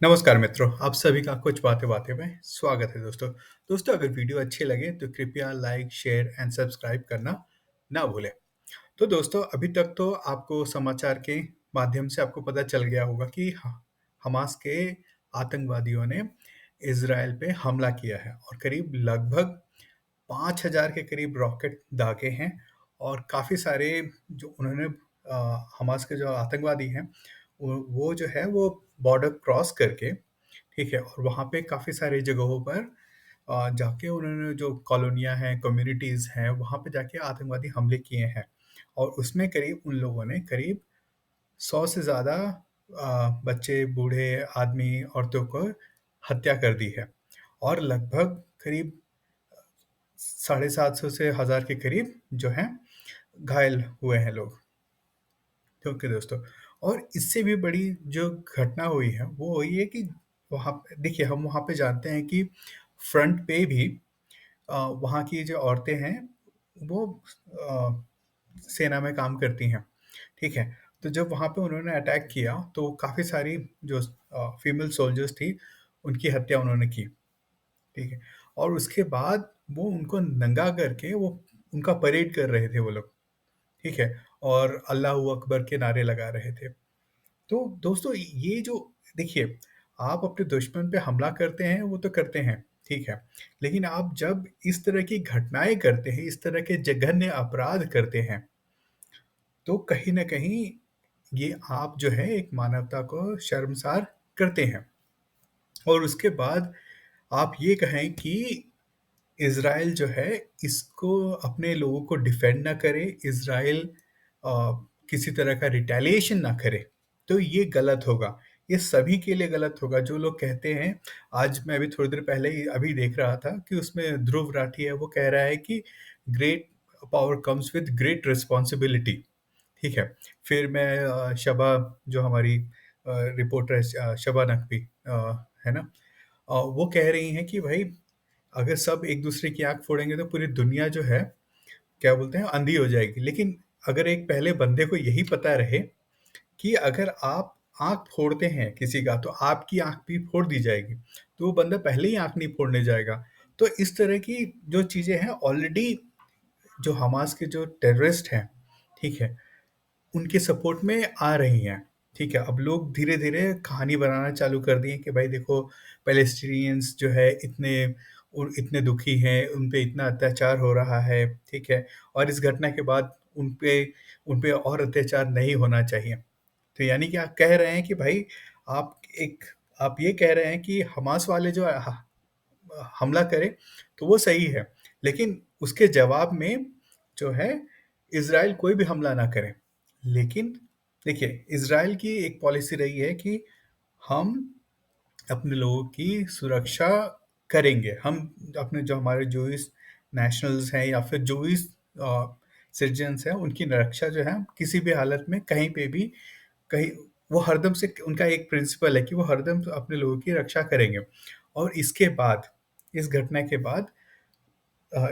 नमस्कार मित्रों, आप सभी का कुछ बातें बातें में स्वागत है दोस्तों। दोस्तों अगर वीडियो अच्छे लगे तो कृपया लाइक, शेयर एंड सब्सक्राइब करना ना भूलें। तो दोस्तों अभी तक तो आपको समाचार के माध्यम से आपको पता चल गया होगा कि हमास के आतंकवादियों ने इज़राइल पे हमला किया है और करीब लगभग 5,000 के करीब रॉकेट दागे हैं और काफ़ी सारे जो उन्होंने हमास के जो आतंकवादी हैं, वो जो है वो बॉर्डर क्रॉस करके, ठीक है? और वहाँ पे काफ़ी सारी जगहों पर जाके उन्होंने जो कॉलोनियाँ हैं, कम्युनिटीज़ हैं, वहाँ पे जाके आतंकवादी हमले किए हैं। और उसमें करीब उन लोगों ने करीब 100 से ज़्यादा बच्चे, बूढ़े, आदमी, औरतों को हत्या कर दी है और लगभग करीब 750 से 1000 के करीब जो हैं घायल हुए हैं लोग। ओके दोस्तों, और इससे भी बड़ी जो घटना हुई है वो हुई है कि वहाँ पे देखिए, हम वहाँ पे जानते हैं कि फ्रंट पे भी वहाँ की जो औरतें हैं वो अ, सेना में काम करती हैं, ठीक है? तो जब वहाँ पे उन्होंने अटैक किया तो काफ़ी सारी जो फीमेल सोल्जर्स थी, उनकी हत्या उन्होंने की, ठीक है? और उसके बाद वो उनको नंगा करके वो उनका परेड कर रहे थे वो लोग, ठीक है? और अल्लाहू अकबर के नारे लगा रहे थे। तो दोस्तों ये जो देखिए, आप अपने दुश्मन पे हमला करते हैं, वो तो करते हैं, ठीक है। लेकिन आप जब इस तरह की घटनाएँ करते हैं, इस तरह के जघन्य अपराध करते हैं, तो कहीं न कहीं ये आप जो है एक मानवता को शर्मसार करते हैं। और उसके बाद आप ये कहें कि इज़राइल जो है इसको अपने लोगों को डिफेंड ना करे, इज़राइल अ, किसी तरह का रिटेलिएशन ना करे, तो ये गलत होगा। ये सभी के लिए गलत होगा जो लोग कहते हैं। आज मैं अभी थोड़ी देर पहले ही अभी देख रहा था कि उसमें ध्रुव राठी है, वो कह रहा है कि great power comes with great responsibility, ठीक है। फिर मैं शबा जो हमारी रिपोर्टर है, शबा नकवी है ना? वो कह रही हैं कि भई अगर सब एक-दूसरे की आँख फोड़ेंगे तो पूरी दुनिया जो है, क्या बोलते हैं, अंधी हो जाएगी। लेकिन अगर एक पहले बंदे को यही पता रहे कि अगर आप आँख फोड़ते हैं किसी का, तो आपकी आँख भी फोड़ दी जाएगी। तो वो बंदा पहले ही आँख नहीं फोड़ने जाएगा। तो इस तरह की जो चीज़ें हैं ऑलरेडी, जो हमास के जो टेररिस्ट हैं, ठीक है? उनके सपोर्ट में आ रही हैं, ठीक है? अब लोग धीरे-धीरे कहानी बनाना चालू कर दिए कि भाई देखो, पैलेस्टीनियंस जो है इतने दुखी हैं, उन पे इतना अत्याचार हो रहा है, ठीक है? और इस घटना के बाद उन पे और अत्याचार नहीं होना चाहिए। तो यानी कि आप कह रहे हैं कि भाई आप एक आप ये कह रहे हैं कि हमास वाले जो हमला करें, तो वो सही है। लेकिन उसके जवाब में जो है, इज़राइल कोई भी हमला ना करे। लेकिन देखिए, इज़राइल की एक पॉलिसी रही है कि हम अपने लोगों की सुरक्षा करेंगे। हम अपने जो हमारे जूइश नेशनल्स हैं या फिर जूइश सिटीज़न्स हैं, उनकी रक्षा जो है हम किसी भी हालत में कहीं पे भी कहीं वो हरदम से उनका एक प्रिंसिपल है कि वो हरदम अपने लोगों की रक्षा करेंगे। और इसके बाद, इस घटना के बाद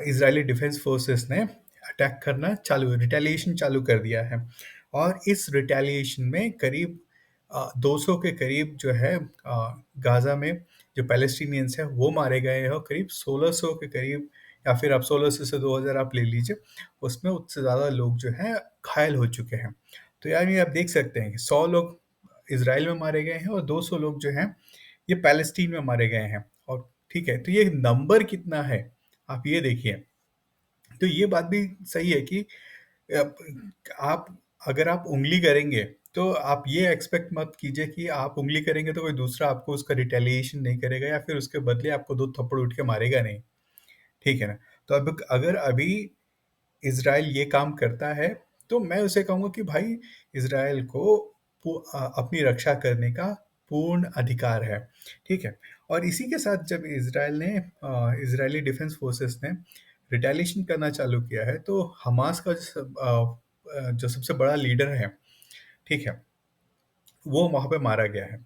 इज़राइली डिफेंस फोर्सेस ने अटैक करना रिटेलिएशन चालू कर दिया है। और इस रिटेलिएशन में करीब 200 के करीब जो है गाज़ा में जो पैलेस्टीनियंस हैं वो मारे गए हैं और करीब 1600 के करीब, या फिर आप 1600 से 2000 आप ले लीजिए, उसमें उससे ज़्यादा लोग जो हैं घायल हो चुके हैं। तो यार ये आप देख सकते हैं कि 100 लोग इज़राइल में मारे गए हैं और 200 लोग जो हैं ये पैलेस्टीन में मारे गए हैं। और ठीक है, तो ये नंबर कितना है, आप ये देखिए। तो ये बात भी सही है कि अप आप अगर आप उँगली करेंगे, तो आप ये एक्सपेक्ट मत कीजिए कि आप उँगली करेंगे तो कोई दूसरा आपको उसका रिटेलिएशन नहीं करेगा या फिर उसके बदले आपको 2 थप्पड़ उठ के मारेगा नहीं, ठीक है ना? तो अब अगर अभी इज़राइल ये काम करता है, तो मैं उसे कहूँगा कि भाई इज़राइल को अपनी रक्षा करने का पूर्ण अधिकार है, ठीक है? और इसी के साथ जब इज़राइल ने इज़राइली डिफेंस फोर्सेस ने रिटेलिएशन करना चालू किया है, तो हमास का जो सबसे बड़ा लीडर है, ठीक है? वो वहाँ पे मारा गया है,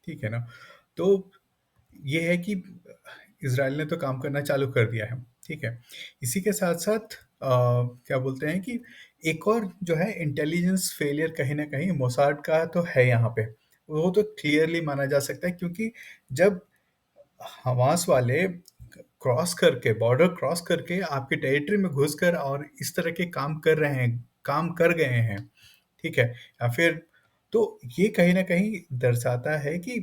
ठीक है ना? तो ये है कि इज़राइल ने तो काम करना चालू कर दिया है, ठीक है? इसी के साथ-साथ क्या बोलते हैं कि एक और जो है इंटेलिजेंस फेलियर कहीं न कहीं मोसाड का तो है यहाँ पे। वो तो क्लियरली माना जा सकता है, क्योंकि जब हमास वाले क्रॉस करके, बॉर्डर क्रॉस करके आपके टेरिटरी में घुसकर और इस तरह के काम कर रहे हैं, काम कर गए हैं, ठीक है? या फिर तो ये कहीं न कहीं दर्शाता है कि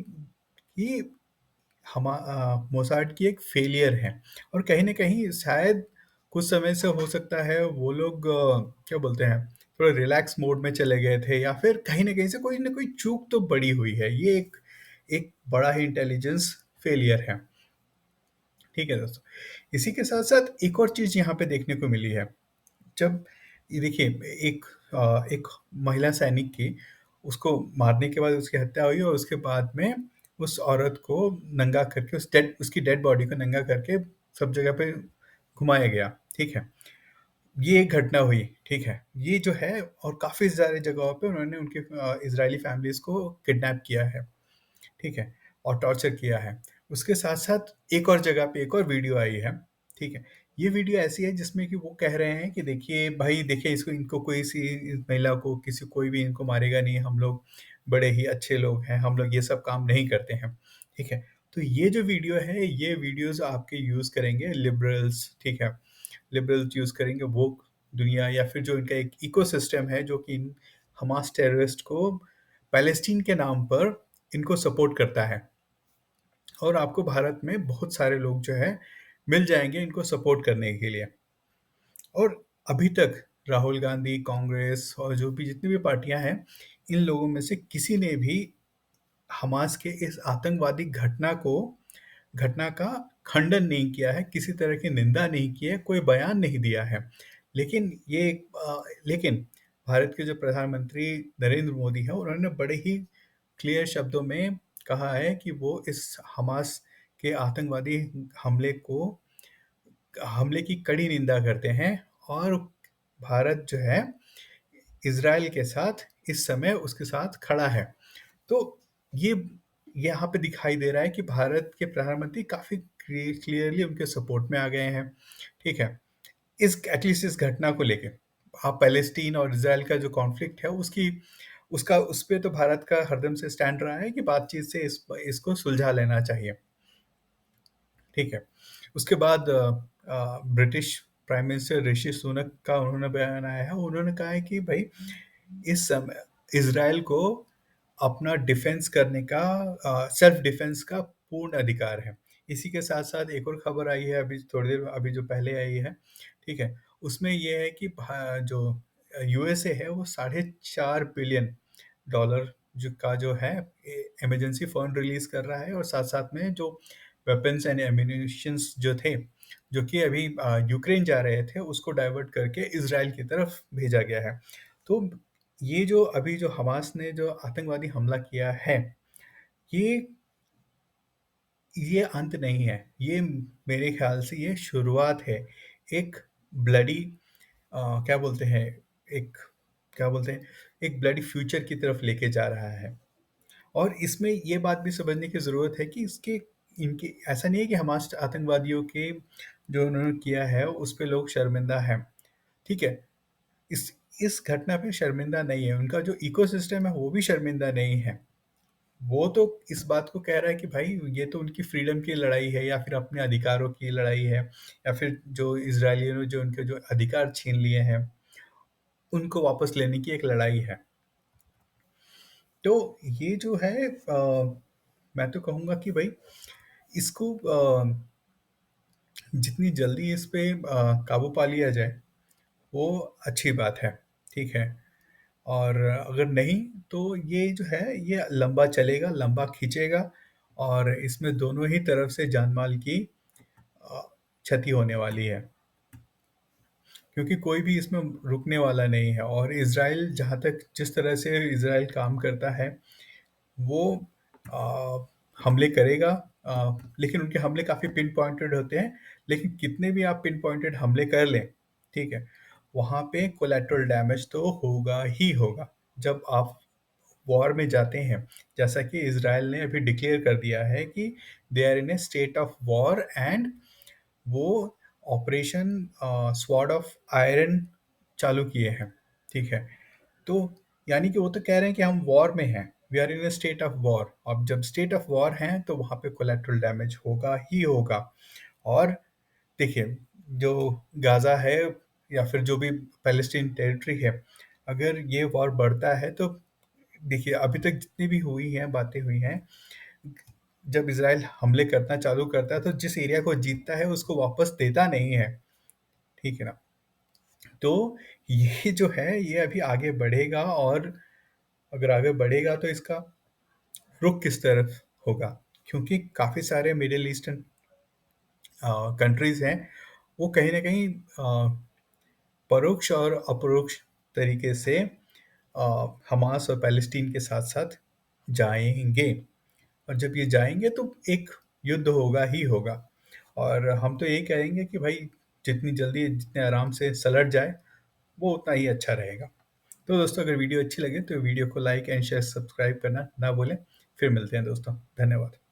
मोसाड की एक फेलियर है, और कहीं न कहीं शायद कुछ समय से हो सकता है वो लोग क्या बोलते हैं, थोड़ा रिलैक्स मोड में चले गए थे, या फिर कहीं न कहीं से कोई न कोई चूक तो बड़ी हुई है। ये एक एक बड़ा ही इंटेलिजेंस फेलियर है। ठीक है दोस्तों। इसी के साथ-साथ एक और चीज़ यहाँ पे देखने को मिली है। जब ये देखिए, एक महिला सैनिक की, उसको मारने के बाद उसकी हत्या हुई, और उसके बाद में उस औरत को नंगा करके, उसकी डेड बॉडी को नंगा करके सब जगह पे घुमाया गया, ठीक है? ये एक घटना हुई, ठीक है? ये जो है, और काफ़ी सारी जगहों पे उन्होंने उनके इज़राइली फैमिलीज़ को किडनैप किया है। ठीक है? और टॉर्चर किया है। उसके साथ-साथ एक और जगह पे एक और वीडियो आई है, ठीक है? ये वीडियो ऐसी है जिसमें कि वो कह रहे हैं कि देखिए भाई, देखिए इसको, इनको कोई सी इस महिला को किसी कोई भी इनको मारेगा नहीं, हम लोग बड़े ही अच्छे लोग हैं, हम लोग ये सब काम नहीं करते हैं, ठीक है? तो ये जो वीडियो है, ये वीडियोज़ आपके यूज़ करेंगे लिबरल्स, ठीक है? लिबरल्स यूज़ करेंगे, वोक दुनिया, या फिर जो इनका एक इकोसिस्टम है जो कि इन हमास टेररिस्ट को पैलेस्टीन के नाम पर इनको सपोर्ट करता है। और आपको भारत में बहुत सारे लोग जो है मिल जाएँगे इनको सपोर्ट करने के लिए। और अभी तक राहुल गांधी, कांग्रेस और जो भी जितनी भी पार्टियाँ हैं, इन लोगों में से किसी ने भी हमास के इस आतंकवादी घटना का खंडन नहीं किया है, किसी तरह की निंदा नहीं की है, कोई बयान नहीं दिया है। लेकिन भारत के जो प्रधानमंत्री नरेंद्र मोदी हैं, उन्होंने बड़े ही क्लियर शब्दों में कहा है कि वो इस हमास के आतंकवादी हमले को हमले की कड़ी निंदा करते हैं, और भारत जो है इज़राइल के साथ इस समय उसके साथ खड़ा है। तो ये यहाँ पे दिखाई दे रहा है कि भारत के प्रधानमंत्री काफ़ी क्लियरली उनके सपोर्ट में आ गए हैं, ठीक है? इस एटलीस्ट इस घटना को लेके। आप पैलेस्टीन और इज़राइल का जो कॉन्फ्लिक्ट है, उसकी उसका उस पे तो भारत का हरदम से स्टैंड रहा है कि बातचीत से इसको सुलझा लेना चाहिए, ठीक है? उसके बाद British prime minister Rishi Sunak का उन्होंने बयान आया है, उन्होंने कहा है कि भई इस समय इज़राइल को अपना डिफेंस करने का, सेल्फ डिफेंस का पूर्ण अधिकार है। इसी के साथ-साथ एक और खबर आई है, अभी थोड़ी देर अभी जो पहले आई है, ठीक है? उसमें ये है कि जो यूएसए है, वो $4.5 बिलियन जो है इमरजेंसी फंड रिलीज़ कर रहा है, और साथ-साथ में जो वेपन्स एंड एम्यूनिशंस जो थे, जो कि अभी यूक्रेन जा रहे थे, उसको डाइवर्ट करके इज़राइल की तरफ भेजा गया है। तो ये जो अभी जो हमास ने जो आतंकवादी हमला किया है, ये ये अंत नहीं है। ये मेरे ख़्याल से ये शुरुआत है। एक ब्लडी क्या बोलते हैं, एक क्या बोलते हैं, एक ब्लडी फ्यूचर की तरफ लेके जा रहा है। और इसमें ये बात भी समझने की ज़रूरत है कि इसके इनके ऐसा नहीं है कि हमास आतंकवादियों के जो उन्होंने किया है, उस पे लोग शर्मिंदा हैं, ठीक है? इस इस घटना पे शर्मिंदा नहीं है, उनका जो इकोसिस्टम है वो भी शर्मिंदा नहीं है। वो तो इस बात को कह रहा है कि भाई ये तो उनकी फ्रीडम की लड़ाई है, या फिर अपने अधिकारों की लड़ाई है, या फिर जो इज़राइलियों ने जो उनके जो अधिकार छीन लिए हैं, उनको वापस लेने की एक लड़ाई है। तो ये जो है मैं तो कहूँगा कि भाई इसको जितनी जल्दी इस पे काबू पा लिया जाए, वो अच्छी बात है, ठीक है? और अगर नहीं, तो ये जो है ये लंबा चलेगा, लंबा खींचेगा, और इसमें दोनों ही तरफ से जान-माल की अ, क्षति होने वाली है। क्योंकि कोई भी इसमें रुकने वाला नहीं है, और इज़राइल जहाँ तक जिस तरह से इज़राइल काम करता है, वो अ, हमले करेगा, लेकिन उनके हमले काफ़ी पिन पॉइंटेड होते हैं, लेकिन कितने भी आप पिन पॉइंटेड हमले कर लें, ठीक है? वहाँ पे कोलैटरल डैमेज तो होगा ही होगा। जब आप वॉर में जाते हैं, जैसा कि इज़राइल ने अभी डिक्लेयर कर दिया है कि they are in a state of war, and वो ऑपरेशन स्वॉर्ड ऑफ आयरन चालू किए हैं, ठीक है? तो यानी कि वो तो कह रहे हैं कि हम वॉर में हैं, we are in a state of war. अब जब स्टेट ऑफ वॉर हैं तो वहाँ पे कोलैटरल डैमेज होगा ही होगा। और देखिए, जो गाज़ा है या फिर जो भी पैलेस्टीन टेरिटरी है, अगर ये वॉर बढ़ता है तो देखिए अभी तक जितनी भी हुई हैं, बातें हुई हैं, जब इज़राइल हमले करना चालू करता है तो जिस एरिया को जीतता है उसको वापस देता नहीं है, ठीक है ना? तो ये जो है ये अभी आगे बढ़ेगा, और अगर आगे बढ़ेगा तो इसका रुख किस तरफ होगा? क्योंकि काफ़ी सारे मिडल ईस्टर्न कंट्रीज़ हैं, वो कहीं न कहीं परोक्ष और अपरोक्ष तरीके से हमास और पैलेस्टीन के साथ-साथ जाएँगे। और जब ये जाएँगे तो एक युद्ध होगा ही होगा। और हम तो यही कहेंगे कि भाई जितनी जल्दी, जितने आराम से सलट जाए, वो उतना ही अच्छा रहेगा। तो दोस्तों, अगर वीडियो अच्छी लगे तो वीडियो को लाइक एंड शेयर, सब्सक्राइब करना ना भूलें। फिर मिलते हैं दोस्तों। धन्यवाद।